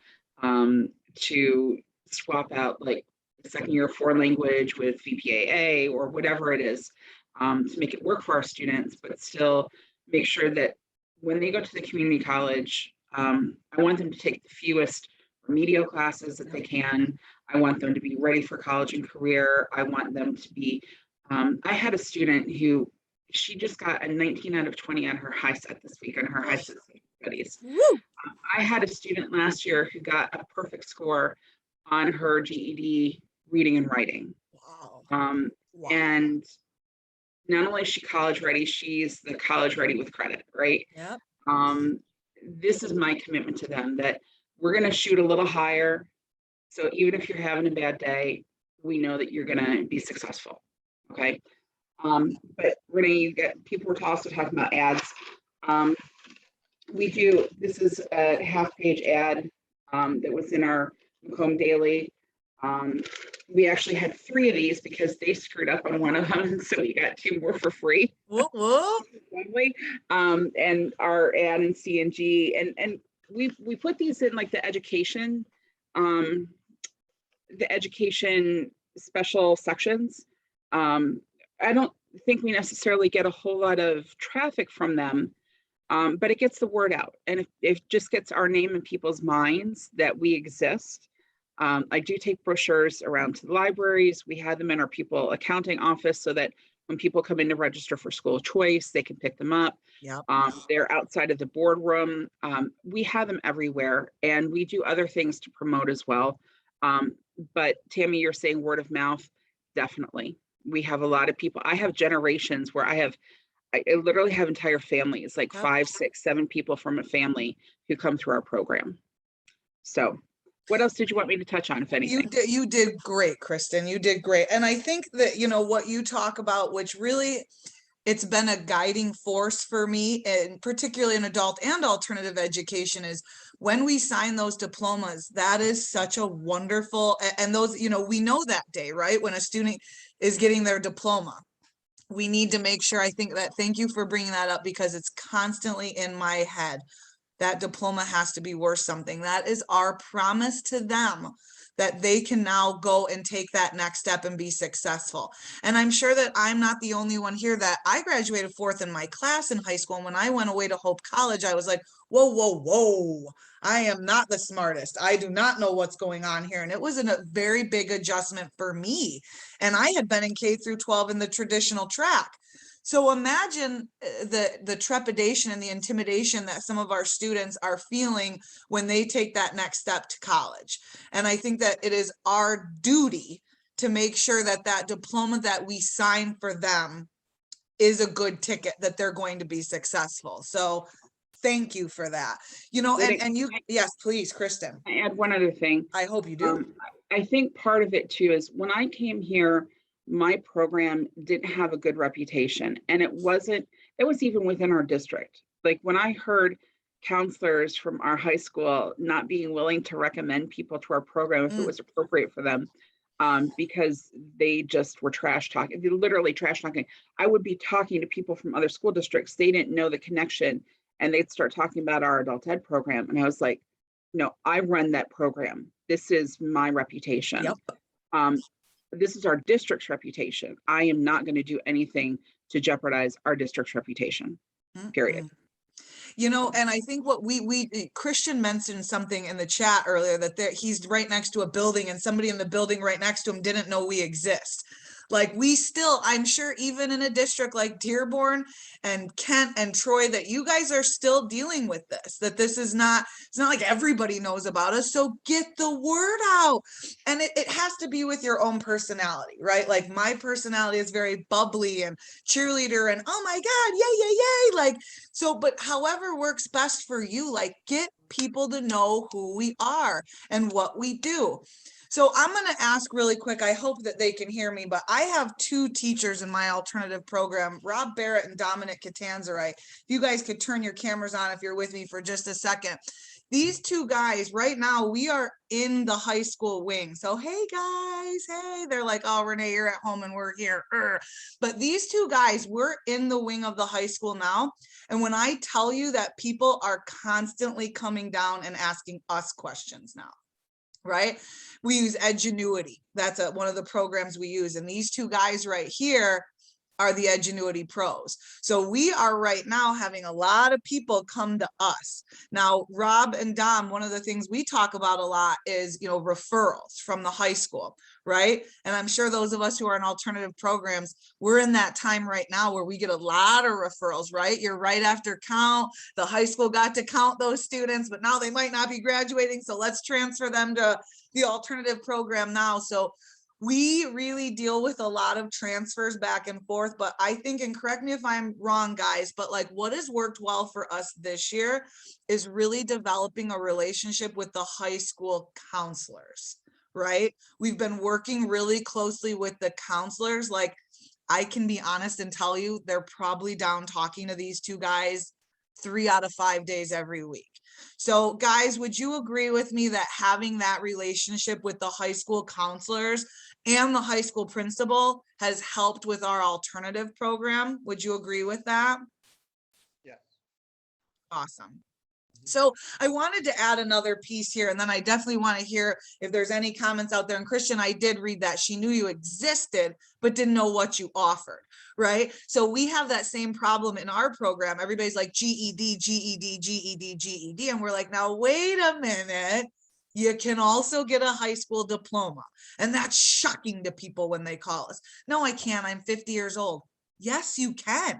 swap out like second year foreign language with VPAA or whatever it is, to make it work for our students, but still make sure that when they go to the community college, I want them to take the fewest remedial classes that they can. I want them to be ready for college and career. I want them to be, I had a student who, she just got a 19 out of 20 on her high set this week on her high set studies. Woo! I had a student last year who got a perfect score on her GED reading and writing. Wow. Wow. And not only is she college ready, she's the college ready with credit, right? Yep. This is my commitment to them, that we're going to shoot a little higher. So even if you're having a bad day, we know that you're going to be successful. Okay. But Renae, you get, people were also talking about ads. This is a half-page ad that was in our MACAE Daily. We actually had 3 of these because they screwed up on one of them, so we got 2 more for free. Whoop, whoop. And our ad in CNG, and we put these in like the education special sections. I don't think we necessarily get a whole lot of traffic from them, but it gets the word out, and it just gets our name in people's minds that we exist. I do take brochures around to the libraries. We have them in our people accounting office so that when people come in to register for school choice, they can pick them up. Yep. They're outside of the boardroom. We have them everywhere, and we do other things to promote as well. But Tammy, you're saying word of mouth, definitely. We have a lot of people. I have generations where I literally have entire families, like 5, 6, 7 people from a family who come through our program. So what else did you want me to touch on, if anything? You did great, Kristen. You did great. And I think that, you know, what you talk about, which really, it's been a guiding force for me, and particularly in adult and alternative education, is when we sign those diplomas, that is such a wonderful, and those, you know, we know that day, right? When a student is getting their diploma, we need to make sure, I think that, thank you for bringing that up, because it's constantly in my head. That diploma has to be worth something. That is our promise to them, that they can now go and take that next step and be successful. And I'm sure that I'm not the only one here, that I graduated 4th in my class in high school. And when I went away to Hope College, I was like, whoa, whoa, whoa, I am not the smartest. I do not know what's going on here. And it was a very big adjustment for me. And I had been in K through 12 in the traditional track. So imagine the trepidation and the intimidation that some of our students are feeling when they take that next step to college. And I think that it is our duty to make sure that that diploma that we sign for them is a good ticket, that they're going to be successful. So thank you for that. You know, and you, yes, please, Kristen. I add one other thing. I hope you do. I think part of it too is when I came here, my program didn't have a good reputation, and it was even within our district. Like when I heard counselors from our high school not being willing to recommend people to our program if it was appropriate for them, because they just were trash talking, literally trash talking. I would be talking to people from other school districts. They didn't know the connection, and they'd start talking about our adult ed program. And I was like, no, I run that program. This is my reputation. Yep. This is our district's reputation. I am not going to do anything to jeopardize our district's reputation, period. You know, and I think what Christian mentioned something in the chat earlier, that he's right next to a building and somebody in the building right next to him didn't know we exist. Like we still, I'm sure even in a district like Dearborn and Kent and Troy, that you guys are still dealing with this, that this is not, it's not like everybody knows about us. So get the word out. And it has to be with your own personality, right? Like my personality is very bubbly and cheerleader and oh my God, yay, yay, yay. Like, so, but however works best for you, like get people to know who we are and what we do. So I'm going to ask really quick, I hope that they can hear me, but I have 2 teachers in my alternative program, Rob Barrett and Dominic Catanzarite. If you guys could turn your cameras on if you're with me for just a second. These 2 guys right now, we are in the high school wing. So, hey guys, hey, they're like, oh, Renae, you're at home and we're here. But these 2 guys, we're in the wing of the high school now. And when I tell you that people are constantly coming down and asking us questions now, right? We use Edgenuity. That's one of the programs we use. And these 2 guys right here, are the Edgenuity pros. So we are right now having a lot of people come to us. Now, Rob and Dom, one of the things we talk about a lot is, you know, referrals from the high school, right? And I'm sure those of us who are in alternative programs, we're in that time right now where we get a lot of referrals, right? You're right after count. The high school got to count those students, but now they might not be graduating. So let's transfer them to the alternative program now. So we really deal with a lot of transfers back and forth, but I think, and correct me if I'm wrong, guys, but like what has worked well for us this year is really developing a relationship with the high school counselors, right? We've been working really closely with the counselors. Like, I can be honest and tell you, they're probably down talking to these two guys 3 out of 5 days every week. So guys, would you agree with me that having that relationship with the high school counselors and the high school principal has helped with our alternative program? Would you agree with that? Yes. Awesome. So I wanted to add another piece here, and then I definitely want to hear if there's any comments out there. And Christian, I did read that she knew you existed, but didn't know what you offered, right? So we have that same problem in our program. Everybody's like GED, GED, GED, GED. And we're like, now, wait a minute. You can also get a high school diploma. And that's shocking to people when they call us. No, I can't. I'm 50 years old. Yes, you can.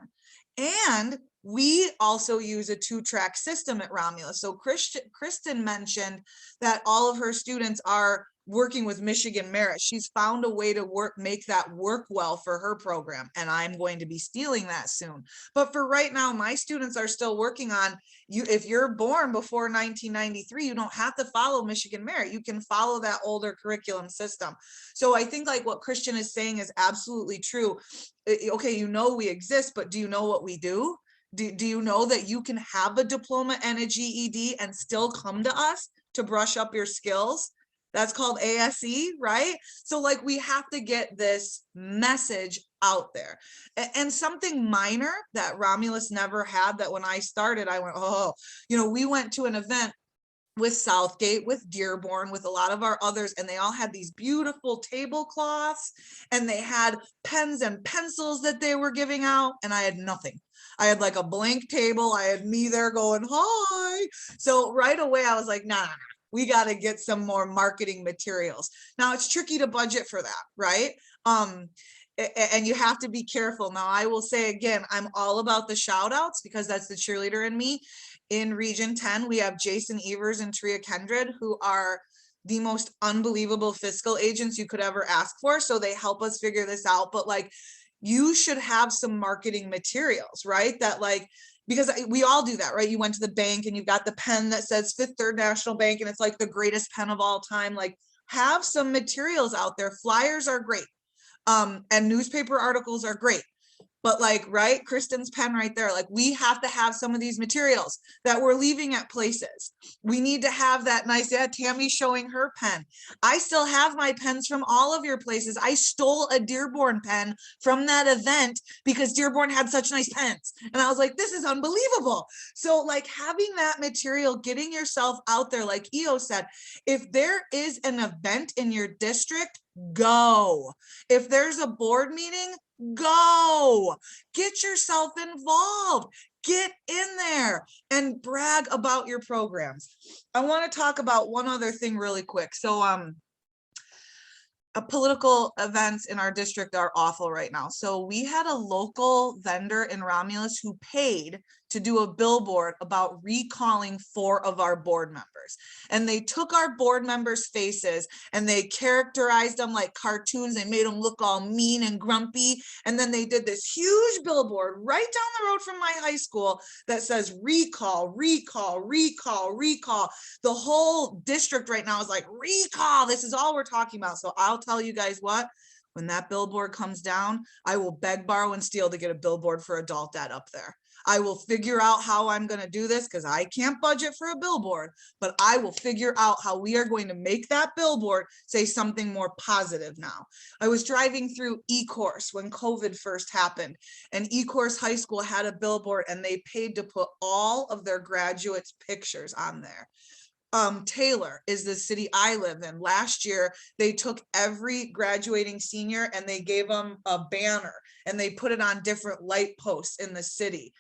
And we also use a 2-track system at Romulus. So Kristen mentioned that all of her students are working with Michigan Merit. She's found a way to make that work well for her program. And I'm going to be stealing that soon. But for right now, my students are still working on you. If you're born before 1993, you don't have to follow Michigan Merit. You can follow that older curriculum system. So I think like what Christian is saying is absolutely true. Okay, you know we exist, but do you know what we do? Do you know that you can have a diploma and a GED and still come to us to brush up your skills? That's called ASE, right? So like we have to get this message out there. And something minor that Romulus never had, that when I started, I went, oh, you know, we went to an event with Southgate, with Dearborn, with a lot of our others, and they all had these beautiful tablecloths, and they had pens and pencils that they were giving out, and I had nothing. I had like a blank table. I had me there going, hi. So right away, I was like, nah, we got to get some more marketing materials. Now it's tricky to budget for that, right? And you have to be careful. Now, I will say again, I'm all about the shout outs because that's the cheerleader in me. In Region 10, we have Jason Evers and Tria Kendred, who are the most unbelievable fiscal agents you could ever ask for. So they help us figure this out. But like, you should have some marketing materials, right? That like, because we all do that, right? You went to the bank and you've got the pen that says Fifth Third National Bank and it's like the greatest pen of all time. Like, have some materials out there. Flyers are great. And newspaper articles are great. But like, right, Kristen's pen right there, like we have to have some of these materials that we're leaving at places. We need to have that nice, yeah, Tammy showing her pen. I still have my pens from all of your places. I stole a Dearborn pen from that event because Dearborn had such nice pens. And I was like, this is unbelievable. So like having that material, getting yourself out there, like EO said, if there is an event in your district, go. If there's a board meeting, go. Get yourself involved. Get in there and brag about your programs. I want to talk about one other thing really quick. So political events in our district are awful right now. So we had a local vendor in Romulus who paid to do a billboard about recalling 4 of our board members. And they took our board members' faces and they characterized them like cartoons. They made them look all mean and grumpy. And then they did this huge billboard right down the road from my high school that says recall, recall, recall, recall. The whole district right now is like, recall. This is all we're talking about. So I'll tell you guys what, when that billboard comes down, I will beg, borrow, and steal to get a billboard for Adult Ed up there. I will figure out how I'm going to do this because I can't budget for a billboard, but I will figure out how we are going to make that billboard say something more positive now. I was driving through E-Course when COVID first happened, and E-Course High School had a billboard and they paid to put all of their graduates' pictures on there. Taylor is the city I live in. Last year, they took every graduating senior and they gave them a banner and they put it on different light posts in the city.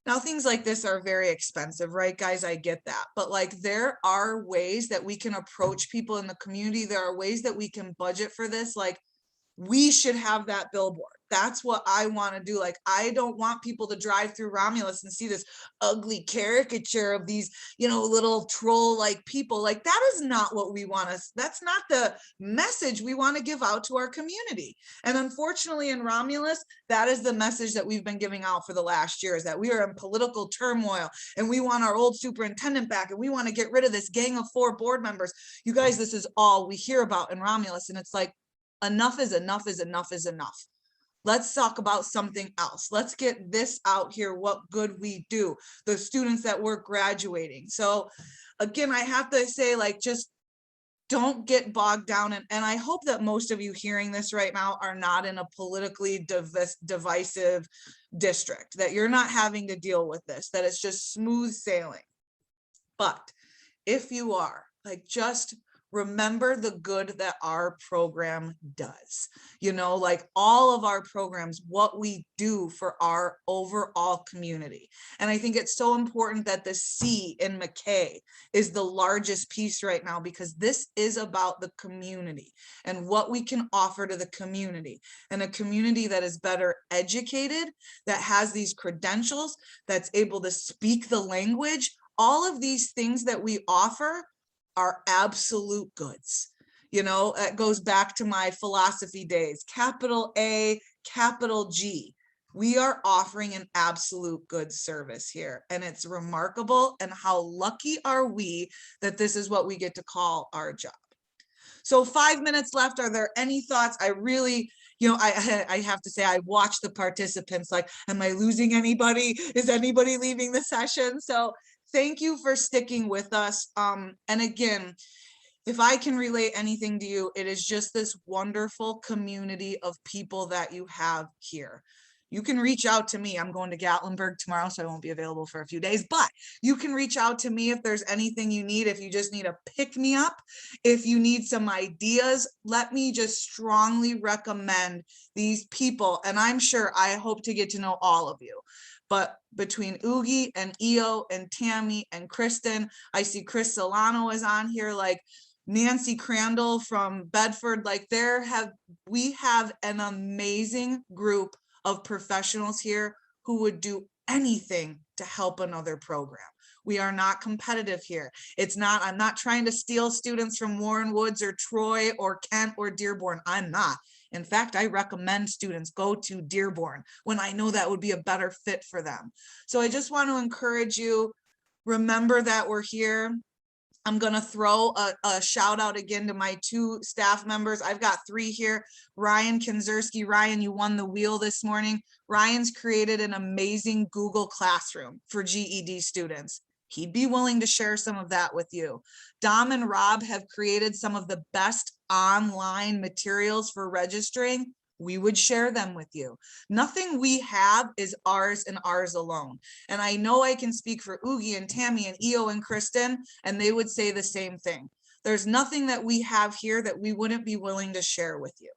Now, things like this are very expensive, right, guys? I get that. But like, there are ways that we can approach people in the community. There are ways that we can budget for this. Like, we should have that billboard. That's what I want to do. Like, I don't want people to drive through Romulus and see this ugly caricature of these, you know, little troll like people. Like, that is not what we want to, that's not the message we want to give out to our community. And unfortunately in Romulus, that is the message that we've been giving out for the last year, is that we are in political turmoil and we want our old superintendent back and we want to get rid of this gang of 4 board members. You guys, this is all we hear about in Romulus. And it's like, enough is enough is enough is enough. Let's talk about something else. Let's get this out here, what good we do, the students that we're graduating. So again, I have to say, like, just don't get bogged down. And I hope that most of you hearing this right now are not in a politically divisive district, that you're not having to deal with this, that it's just smooth sailing. But if you are, like, just remember the good that our program does. You know, like, all of our programs, what we do for our overall community. And I think it's so important that the C in MACAE is the largest piece right now, because this is about the community and what we can offer to the community, and a community that is better educated, that has these credentials, that's able to speak the language. All of these things that we offer are absolute goods. You know, it goes back to my philosophy days, capital A, capital G. We are offering an absolute good service here, and it's remarkable. And how lucky are we that this is what we get to call our job. So 5 minutes left. Are there any thoughts? I really, you know, I have to say, I watch the participants, like, am I losing anybody? Is anybody leaving the session? So thank you for sticking with us. And again, if I can relate anything to you, it is just this wonderful community of people that you have here. You can reach out to me. I'm going to Gatlinburg tomorrow, so I won't be available for a few days, but you can reach out to me if there's anything you need. If you just need a pick me up, if you need some ideas, let me just strongly recommend these people. And I'm sure, I hope to get to know all of you. But between Oogie and Io and Tammy and Kristen, I see Chris Solano is on here, like Nancy Crandall from Bedford, like we have an amazing group of professionals here who would do anything to help another program. We are not competitive here. It's not, I'm not trying to steal students from Warren Woods or Troy or Kent or Dearborn. I'm not. In fact, I recommend students go to Dearborn when I know that would be a better fit for them. So I just want to encourage you, remember that we're here. I'm going to throw a shout out again to my 2 staff members. I've got 3 here. Ryan Kinzerski. Ryan, you won the wheel this morning. Ryan's created an amazing Google Classroom for GED students. He'd be willing to share some of that with you. Dom and Rob have created some of the best online materials for registering. We would share them with you. Nothing we have is ours and ours alone. And I know I can speak for Oogie and Tammy and Io and Kristen, and they would say the same thing. There's nothing that we have here that we wouldn't be willing to share with you.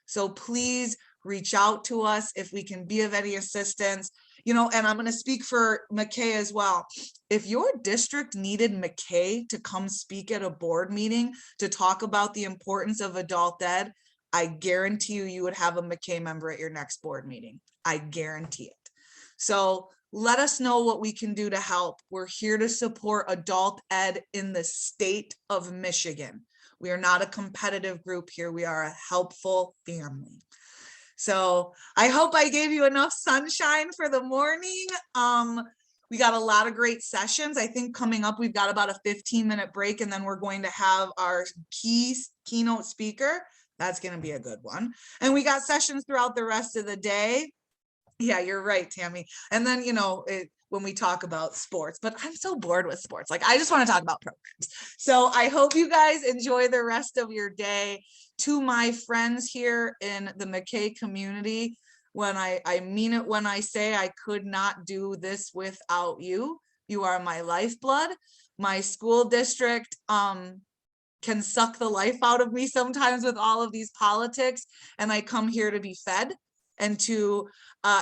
So please reach out to us if we can be of any assistance. You know, and I'm going to speak for MACAE as well. If your district needed MACAE to come speak at a board meeting to talk about the importance of adult ed, I guarantee you would have a MACAE member at your next board meeting. I guarantee it. So let us know what we can do to help. We're here to support adult ed in the state of Michigan. We are not a competitive group here. We are a helpful family. So I hope I gave you enough sunshine for the morning. We got a lot of great sessions. I think coming up, we've got about a 15-minute break, and then we're going to have our keynote speaker. That's going to be a good one. And we got sessions throughout the rest of the day. Yeah, you're right, Tammy. And then, you know, when we talk about sports, but I'm so bored with sports. Like, I just want to talk about programs. So I hope you guys enjoy the rest of your day. To my friends here in the MACAE community, when I mean it when I say I could not do this without you. You are my lifeblood. my school district can suck the life out of me sometimes with all of these politics, and I come here to be fed and to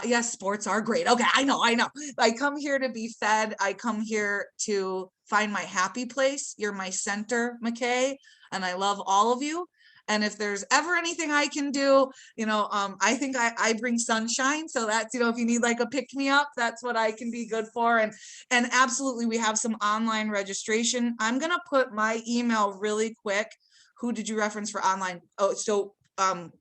yes, sports are great. Okay, I know. I come here to be fed. I come here to find my happy place. You're my center, MACAE, and I love all of you. And if there's ever anything I can do, I think I bring sunshine. So that's, if you need like a pick me up, that's what I can be good for. And absolutely, we have some online registration. I'm going to put my email really quick. Who did you reference for online? Oh, so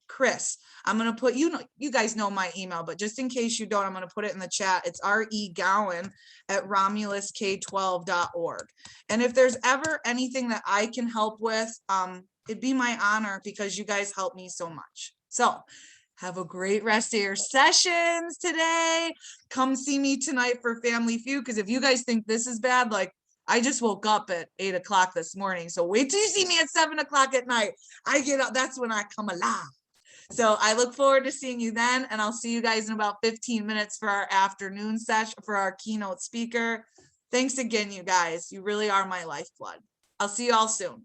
Chris, I'm going to put, you guys know my email, but just in case you don't, I'm going to put it in the chat. It's REGowen@RomulusK12.org. And if there's ever anything that I can help with, it'd be my honor, because you guys help me so much. So have a great rest of your sessions today. Come see me tonight for Family Feud, because if you guys think this is bad, like, I just woke up at 8 o'clock this morning. So wait till you see me at 7 o'clock at night. I get up, that's when I come alive. So I look forward to seeing you then, and I'll see you guys in about 15 minutes for our afternoon session for our keynote speaker. Thanks again, you guys. You really are my lifeblood. I'll see you all soon.